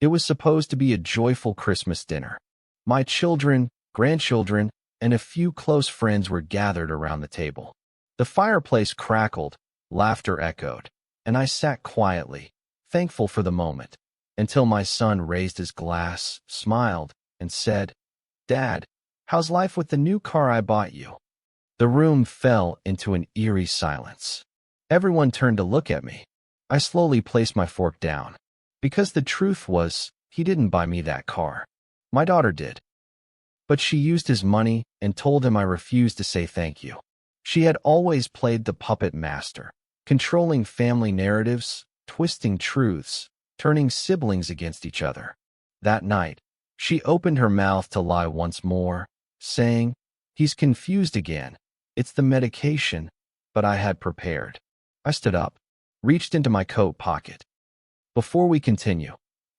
It was supposed to be a joyful Christmas dinner. My children, grandchildren, and a few close friends were gathered around the table. The fireplace crackled, laughter echoed, and I sat quietly, thankful for the moment, until my son raised his glass, smiled, and said, "Dad, how's life with the new car I bought you?" The room fell into an eerie silence. Everyone turned to look at me. I slowly placed my fork down, because the truth was, he didn't buy me that car. My daughter did. But she used his money and told him I refused to say thank you. She had always played the puppet master, controlling family narratives, twisting truths, turning siblings against each other. That night, she opened her mouth to lie once more, saying, "He's confused again. It's the medication," but I had prepared. I stood up, reached into my coat pocket. "Before we continue,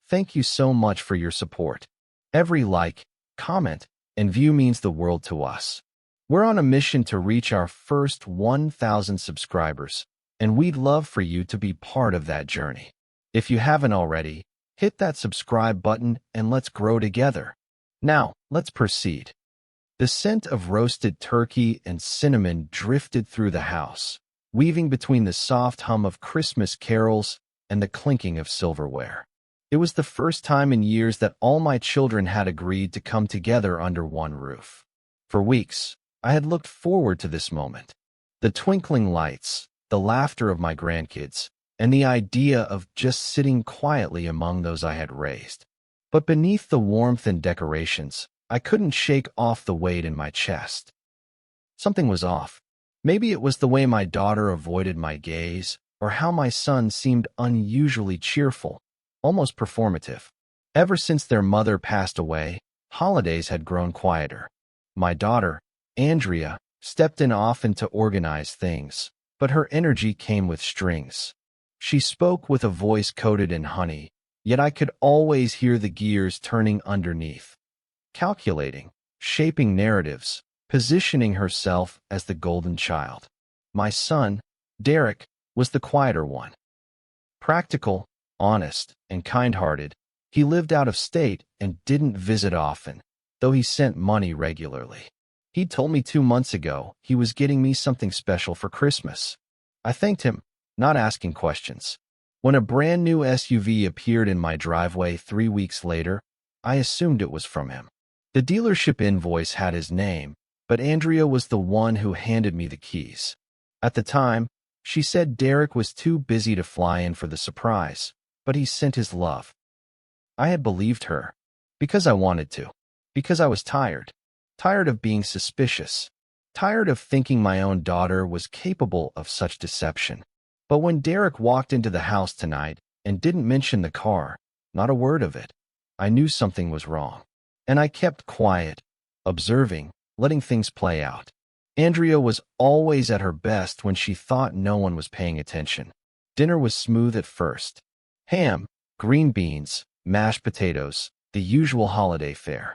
thank you so much for your support. Every like, comment, and view means the world to us. We're on a mission to reach our first 1,000 subscribers, and we'd love for you to be part of that journey. If you haven't already, hit that subscribe button and let's grow together. Now, let's proceed." The scent of roasted turkey and cinnamon drifted through the house, weaving between the soft hum of Christmas carols and the clinking of silverware. It was the first time in years that all my children had agreed to come together under one roof. For weeks, I had looked forward to this moment. The twinkling lights, the laughter of my grandkids, and the idea of just sitting quietly among those I had raised. But beneath the warmth and decorations, I couldn't shake off the weight in my chest. Something was off. Maybe it was the way my daughter avoided my gaze, or how my son seemed unusually cheerful, almost performative. Ever since their mother passed away, holidays had grown quieter. My daughter, Andrea, stepped in often to organize things, but her energy came with strings. She spoke with a voice coated in honey, yet I could always hear the gears turning underneath. Calculating, shaping narratives, positioning herself as the golden child. My son, Derek, was the quieter one. Practical, honest, and kind-hearted, he lived out of state and didn't visit often, though he sent money regularly. He told me 2 months ago he was getting me something special for Christmas. I thanked him, not asking questions. When a brand new SUV appeared in my driveway 3 weeks later, I assumed it was from him. The dealership invoice had his name, but Andrea was the one who handed me the keys. At the time, she said Derek was too busy to fly in for the surprise, but he sent his love. I had believed her, because I wanted to, because I was tired of being suspicious, tired of thinking my own daughter was capable of such deception. But when Derek walked into the house tonight and didn't mention the car, not a word of it, I knew something was wrong. And I kept quiet, observing, letting things play out. Andrea was always at her best when she thought no one was paying attention. Dinner was smooth at first. Ham, green beans, mashed potatoes, the usual holiday fare.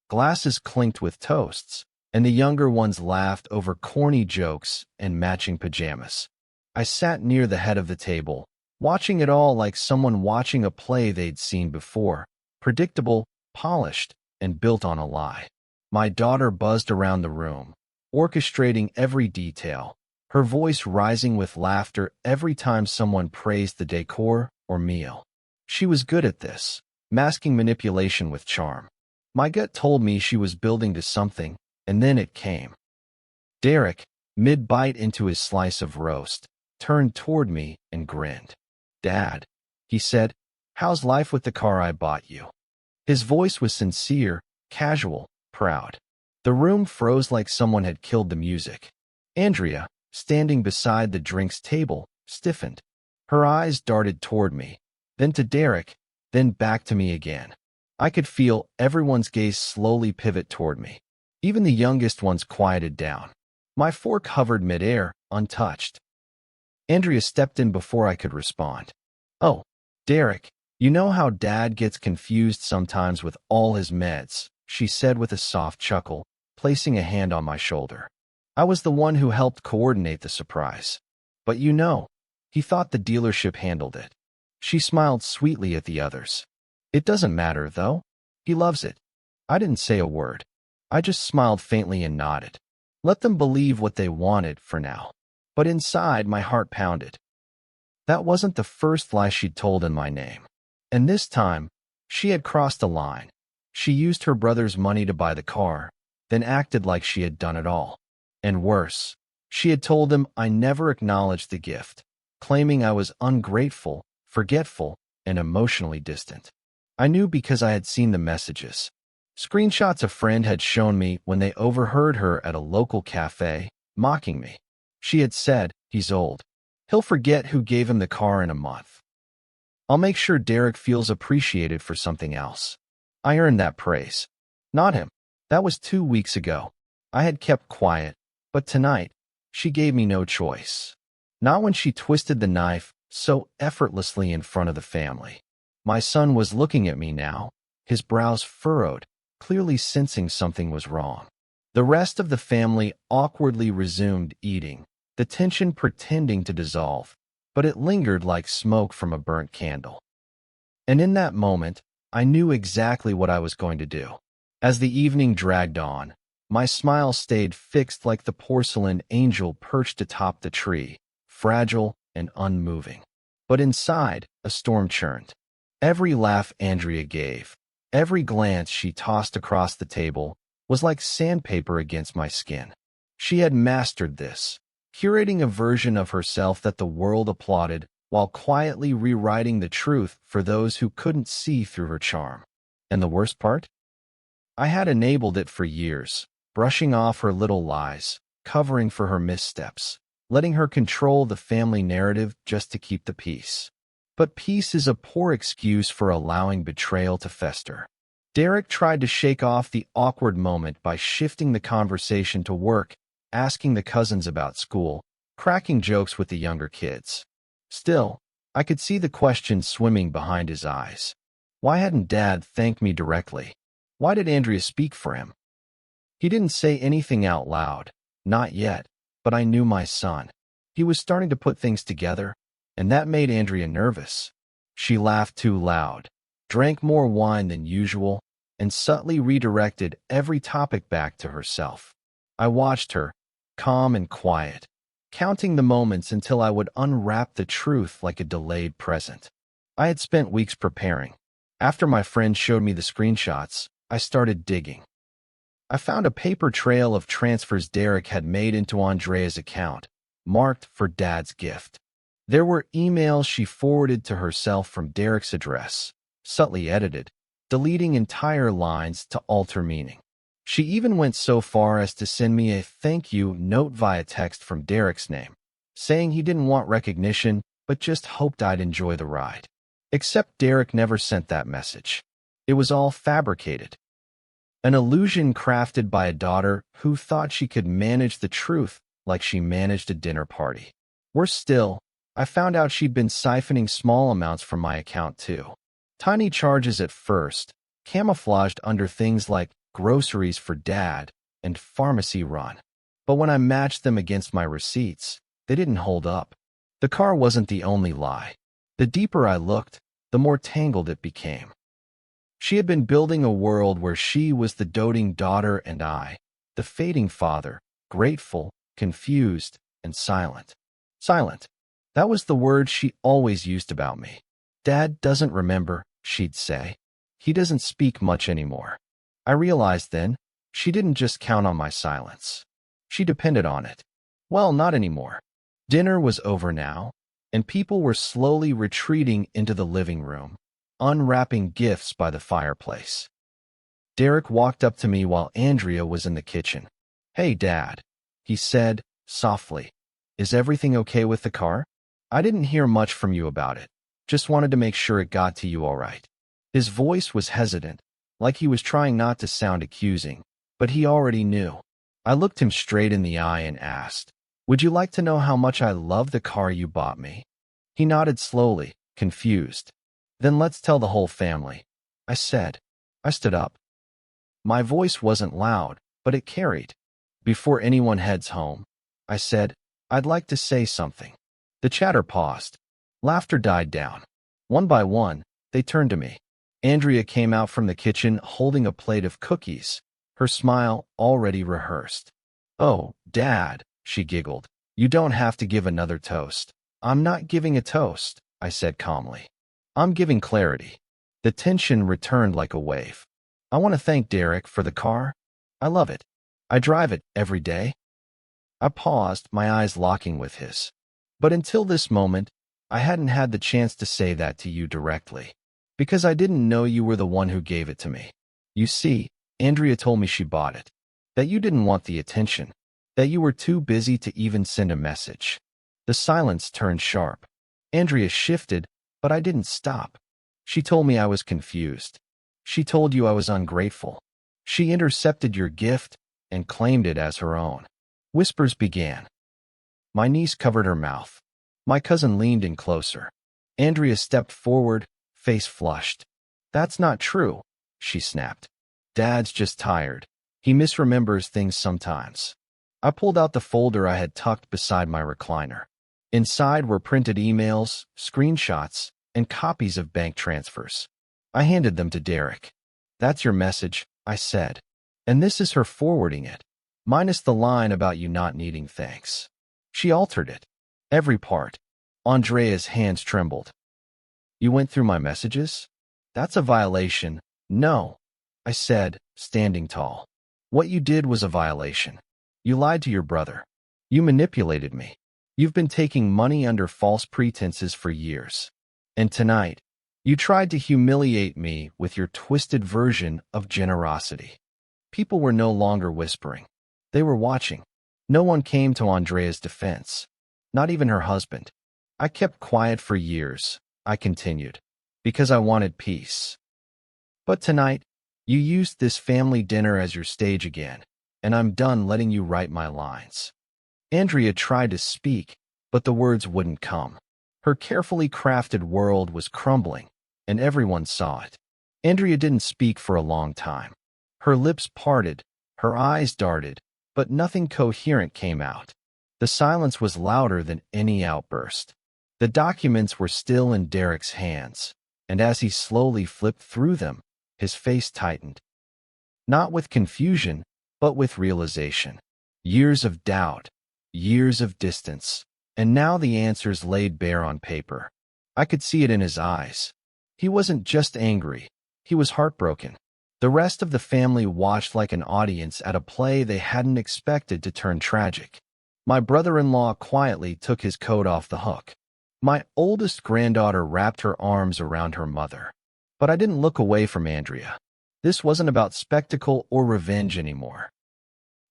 Glasses clinked with toasts, and the younger ones laughed over corny jokes and matching pajamas. I sat near the head of the table, watching it all like someone watching a play they'd seen before, predictable, polished, and built on a lie. My daughter buzzed around the room, orchestrating every detail, her voice rising with laughter every time someone praised the decor or meal. She was good at this, masking manipulation with charm. My gut told me she was building to something, and then it came. Derek, mid-bite into his slice of roast, turned toward me and grinned. "Dad," he said, "how's life with the car I bought you?" His voice was sincere, casual, proud. The room froze like someone had killed the music. Andrea, standing beside the drinks table, stiffened. Her eyes darted toward me, then to Derek, then back to me again. I could feel everyone's gaze slowly pivot toward me. Even the youngest ones quieted down. My fork hovered midair, untouched. Andrea stepped in before I could respond. "Oh, Derek, you know how Dad gets confused sometimes with all his meds," she said with a soft chuckle, placing a hand on my shoulder. I was the one who helped coordinate the surprise. "But you know, he thought the dealership handled it." She smiled sweetly at the others. It doesn't matter, though. He loves it. I didn't say a word. I just smiled faintly and nodded. Let them believe what they wanted for now. But inside, my heart pounded. That wasn't the first lie she'd told in my name. And this time, she had crossed a line. She used her brother's money to buy the car, then acted like she had done it all. And worse, she had told him I never acknowledged the gift, claiming I was ungrateful, forgetful, and emotionally distant. I knew because I had seen the messages. Screenshots a friend had shown me when they overheard her at a local cafe, mocking me. She had said, "He's old. He'll forget who gave him the car in a month. I'll make sure Derek feels appreciated for something else." I earned that praise. Not him. That was 2 weeks ago. I had kept quiet, but tonight, she gave me no choice. Not when she twisted the knife so effortlessly in front of the family. My son was looking at me now, his brows furrowed, clearly sensing something was wrong. The rest of the family awkwardly resumed eating, the tension pretending to dissolve, but it lingered like smoke from a burnt candle. And in that moment, I knew exactly what I was going to do. As the evening dragged on, my smile stayed fixed like the porcelain angel perched atop the tree, fragile and unmoving. But inside, a storm churned. Every laugh Andrea gave, every glance she tossed across the table, was like sandpaper against my skin. She had mastered this, curating a version of herself that the world applauded, while quietly rewriting the truth for those who couldn't see through her charm. And the worst part? I had enabled it for years, brushing off her little lies, covering for her missteps, letting her control the family narrative just to keep the peace. But peace is a poor excuse for allowing betrayal to fester. Derek tried to shake off the awkward moment by shifting the conversation to work, asking the cousins about school, cracking jokes with the younger kids. Still, I could see the question swimming behind his eyes. Why hadn't Dad thanked me directly? Why did Andrea speak for him? He didn't say anything out loud, not yet, but I knew my son. He was starting to put things together, and that made Andrea nervous. She laughed too loud, drank more wine than usual, and subtly redirected every topic back to herself. I watched her, calm and quiet, counting the moments until I would unwrap the truth like a delayed present. I had spent weeks preparing. After my friend showed me the screenshots, I started digging. I found a paper trail of transfers Derek had made into Andrea's account, marked for Dad's gift. There were emails she forwarded to herself from Derek's address, subtly edited, deleting entire lines to alter meaning. She even went so far as to send me a thank you note via text from Derek's name, saying he didn't want recognition but just hoped I'd enjoy the ride. Except Derek never sent that message. It was all fabricated. An illusion crafted by a daughter who thought she could manage the truth like she managed a dinner party. Worse still, I found out she'd been siphoning small amounts from my account too. Tiny charges at first, camouflaged under things like groceries for Dad and pharmacy run. But when I matched them against my receipts, they didn't hold up. The car wasn't the only lie. The deeper I looked, the more tangled it became. She had been building a world where she was the doting daughter and I, the fading father, grateful, confused, and silent. Silent. That was the word she always used about me. Dad doesn't remember, she'd say. He doesn't speak much anymore. I realized then, she didn't just count on my silence. She depended on it. Well, not anymore. Dinner was over now, and people were slowly retreating into the living room, unwrapping gifts by the fireplace. Derek walked up to me while Andrea was in the kitchen. "Hey, Dad," he said, softly. "Is everything okay with the car? I didn't hear much from you about it. Just wanted to make sure it got to you all right." His voice was hesitant, like he was trying not to sound accusing, but he already knew. I looked him straight in the eye and asked, "Would you like to know how much I love the car you bought me?" He nodded slowly, confused. "Then let's tell the whole family," I said. I stood up. My voice wasn't loud, but it carried. "Before anyone heads home," I said, "I'd like to say something." The chatter paused. Laughter died down. One by one, they turned to me. Andrea came out from the kitchen holding a plate of cookies, her smile already rehearsed. "Oh, Dad," she giggled. "You don't have to give another toast." "I'm not giving a toast," I said calmly. "I'm giving clarity." The tension returned like a wave. "I want to thank Derek for the car. I love it. I drive it every day." I paused, my eyes locking with his. "But until this moment, I hadn't had the chance to say that to you directly. Because I didn't know you were the one who gave it to me. You see, Andrea told me she bought it. That you didn't want the attention. That you were too busy to even send a message." The silence turned sharp. Andrea shifted, but I didn't stop. "She told me I was confused. She told you I was ungrateful. She intercepted your gift and claimed it as her own." Whispers began. My niece covered her mouth. My cousin leaned in closer. Andrea stepped forward, face flushed. "That's not true," she snapped. "Dad's just tired. He misremembers things sometimes." I pulled out the folder I had tucked beside my recliner. Inside were printed emails, screenshots, and copies of bank transfers. I handed them to Derek. "That's your message," I said. "And this is her forwarding it. Minus the line about you not needing thanks." She altered it. Every part. Andrea's hands trembled. "You went through my messages? That's a violation." "No," I said, standing tall. "What you did was a violation. You lied to your brother. You manipulated me. You've been taking money under false pretenses for years. And tonight, you tried to humiliate me with your twisted version of generosity." People were no longer whispering. They were watching. No one came to Andrea's defense. Not even her husband. "I kept quiet for years," I continued, "because I wanted peace. But tonight, you used this family dinner as your stage again, and I'm done letting you write my lines." Andrea tried to speak, but the words wouldn't come. Her carefully crafted world was crumbling, and everyone saw it. Andrea didn't speak for a long time. Her lips parted, her eyes darted, but nothing coherent came out. The silence was louder than any outburst. The documents were still in Derek's hands, and as he slowly flipped through them, his face tightened. Not with confusion, but with realization. Years of doubt, years of distance, and now the answers laid bare on paper. I could see it in his eyes. He wasn't just angry, he was heartbroken. The rest of the family watched like an audience at a play they hadn't expected to turn tragic. My brother-in-law quietly took his coat off the hook. My oldest granddaughter wrapped her arms around her mother. But I didn't look away from Andrea. This wasn't about spectacle or revenge anymore.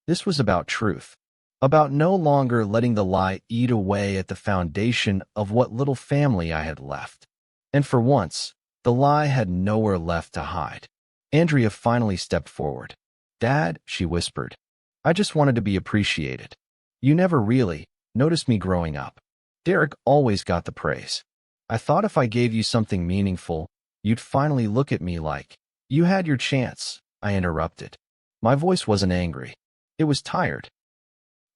This was about truth. About no longer letting the lie eat away at the foundation of what little family I had left. And for once, the lie had nowhere left to hide. Andrea finally stepped forward. "Dad," she whispered, "I just wanted to be appreciated. You never really noticed me growing up. Derek always got the praise. I thought if I gave you something meaningful, you'd finally look at me like." "You had your chance," I interrupted. My voice wasn't angry. It was tired.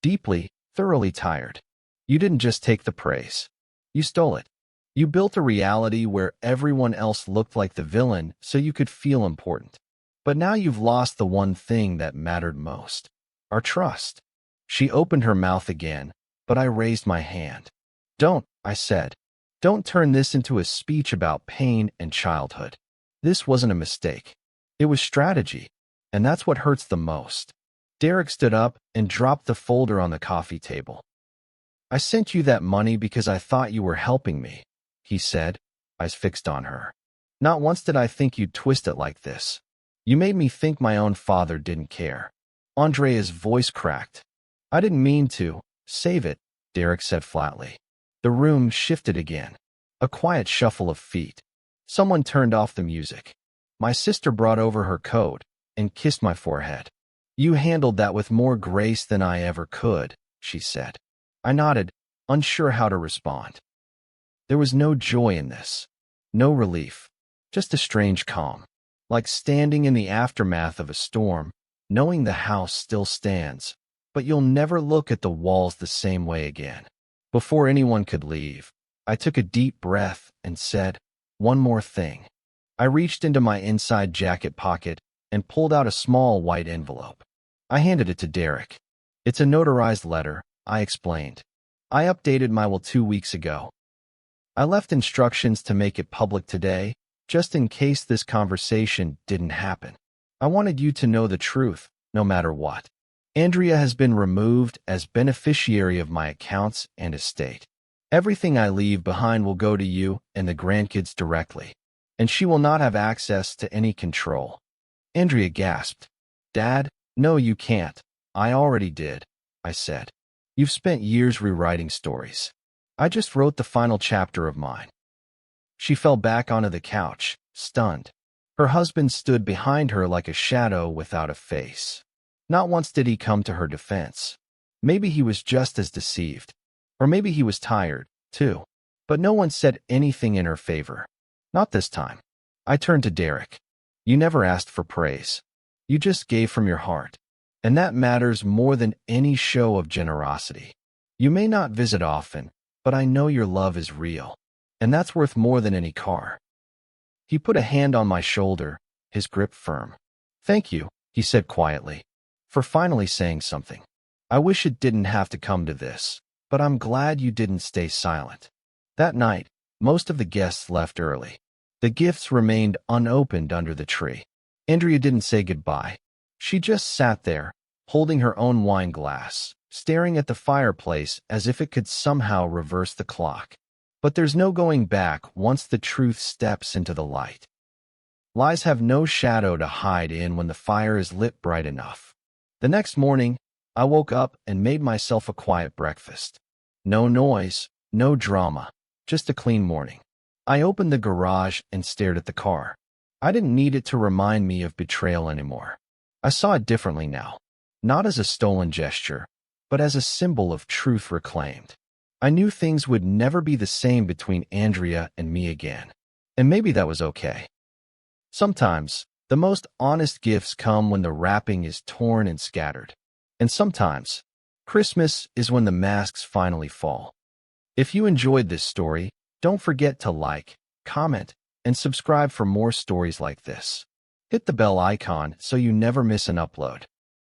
Deeply, thoroughly tired. "You didn't just take the praise. You stole it. You built a reality where everyone else looked like the villain so you could feel important. But now you've lost the one thing that mattered most. Our trust." She opened her mouth again, but I raised my hand. "Don't," I said. "Don't turn this into a speech about pain and childhood. This wasn't a mistake. It was strategy, and that's what hurts the most." Derek stood up and dropped the folder on the coffee table. "I sent you that money because I thought you were helping me," he said, eyes fixed on her. "Not once did I think you'd twist it like this. You made me think my own father didn't care." Andrea's voice cracked. "I didn't mean to. Save it," Derek said flatly. The room shifted again. A quiet shuffle of feet. Someone turned off the music. My sister brought over her coat and kissed my forehead. "You handled that with more grace than I ever could," she said. I nodded, unsure how to respond. There was no joy in this. No relief. Just a strange calm. Like standing in the aftermath of a storm, knowing the house still stands, but you'll never look at the walls the same way again. Before anyone could leave, I took a deep breath and said, "One more thing. I reached into my inside jacket pocket and pulled out a small white envelope. I handed it to Derek. It's a notarized letter, I explained. I updated my will 2 weeks ago. I left instructions to make it public today, just in case this conversation didn't happen. I wanted you to know the truth, no matter what. Andrea has been removed as beneficiary of my accounts and estate. Everything I leave behind will go to you and the grandkids directly, and she will not have access to any control. Andrea gasped. Dad, no, you can't. I already did, I said. You've spent years rewriting stories. I just wrote the final chapter of mine. She fell back onto the couch, stunned. Her husband stood behind her like a shadow without a face. Not once did he come to her defense. Maybe he was just as deceived. Or maybe he was tired, too. But no one said anything in her favor. Not this time. I turned to Derek. You never asked for praise. You just gave from your heart. And that matters more than any show of generosity. You may not visit often, but I know your love is real. And that's worth more than any car. He put a hand on my shoulder, his grip firm. Thank you, he said quietly, for finally saying something. I wish it didn't have to come to this, but I'm glad you didn't stay silent. That night, most of the guests left early. The gifts remained unopened under the tree. Andrea didn't say goodbye. She just sat there, holding her own wine glass, staring at the fireplace as if it could somehow reverse the clock. But there's no going back once the truth steps into the light. Lies have no shadow to hide in when the fire is lit bright enough. The next morning, I woke up and made myself a quiet breakfast. No noise, no drama, just a clean morning. I opened the garage and stared at the car. I didn't need it to remind me of betrayal anymore. I saw it differently now, not as a stolen gesture, but as a symbol of truth reclaimed. I knew things would never be the same between Andrea and me again, and maybe that was okay. Sometimes, the most honest gifts come when the wrapping is torn and scattered. And sometimes, Christmas is when the masks finally fall. If you enjoyed this story, don't forget to like, comment, and subscribe for more stories like this. Hit the bell icon so you never miss an upload.